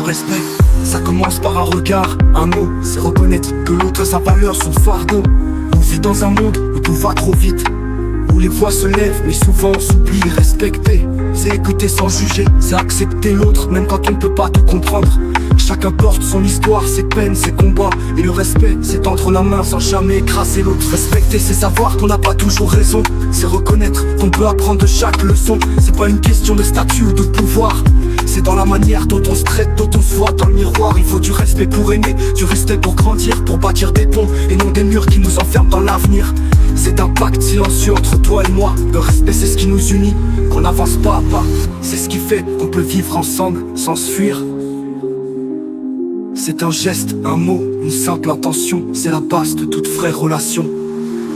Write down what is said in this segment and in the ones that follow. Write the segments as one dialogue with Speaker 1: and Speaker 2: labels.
Speaker 1: respect, ça commence par un regard, un mot. C'est reconnaître que l'autre a sa valeur, son fardeau. On vit dans un monde où tout va trop vite, où les voix se lèvent, mais souvent on s'oublie. Respecter, c'est écouter sans juger, c'est accepter l'autre, même quand on ne peut pas tout comprendre. Chacun porte son histoire, ses peines, ses combats. Et le respect, c'est tendre la main sans jamais écraser l'autre. Respecter, c'est savoir qu'on n'a pas toujours raison. C'est reconnaître qu'on peut apprendre de chaque leçon. C'est pas une question de statut ou de pouvoir, c'est dans la manière dont on se traite, dont on se voit dans le miroir. Il faut du respect pour aimer, du respect pour grandir, pour bâtir des ponts et non des murs qui nous enferment dans l'avenir. C'est un pacte silencieux entre toi et moi. Le respect, c'est ce qui nous unit, qu'on avance pas à pas. C'est ce qui fait qu'on peut vivre ensemble sans se fuir. C'est un geste, un mot, une simple intention. C'est la base de toute vraie relation.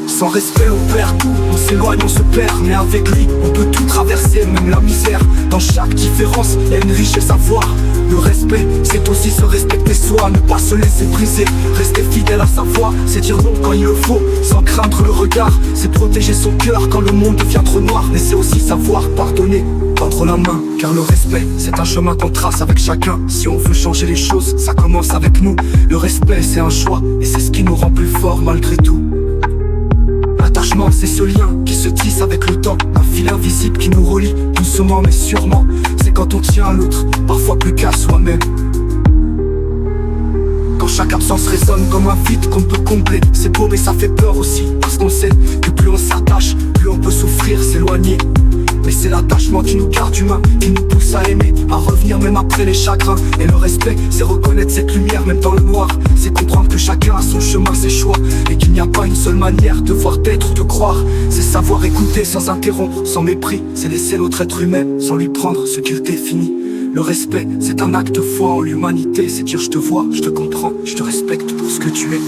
Speaker 1: Sans respect on perd tout, on s'éloigne, on se perd. Mais avec lui, on peut tout traverser, même la misère. Dans chaque différence, il y a une richesse à voir. Le respect, c'est aussi se respecter soi, ne pas se laisser briser. Rester fidèle à sa voix, c'est dire non quand il le faut, sans craindre le regard. C'est protéger son cœur quand le monde devient trop noir. Mais c'est aussi savoir pardonner, tendre la main. Car le respect, c'est un chemin qu'on trace avec chacun. Si on veut changer les choses, ça commence avec nous. Le respect, c'est un choix, et c'est ce qui nous rend plus forts malgré tout. L'attachement, c'est ce lien qui se tisse avec le temps. Un fil invisible qui nous relie, doucement mais sûrement. C'est quand on tient à l'autre, parfois plus qu'à soi-même. Quand chaque absence résonne comme un vide qu'on peut combler. C'est beau mais ça fait peur aussi, parce qu'on sait que plus on s'attache, plus on peut souffrir, s'éloigner. Mais c'est l'attachement qui nous garde humains, qui nous pousse à aimer, à revenir même après les chagrins. Et le respect, c'est reconnaître cette lumière même dans le noir. C'est comprendre que chacun a son chemin, ses choix, et qu'il n'y a pas une seule manière de voir, d'être ou de croire. C'est savoir écouter sans interrompre, sans mépris. C'est laisser l'autre être humain sans lui prendre ce qu'il définit. Le respect, c'est un acte de foi en l'humanité. C'est dire je te vois, je te comprends, je te respecte pour ce que tu es.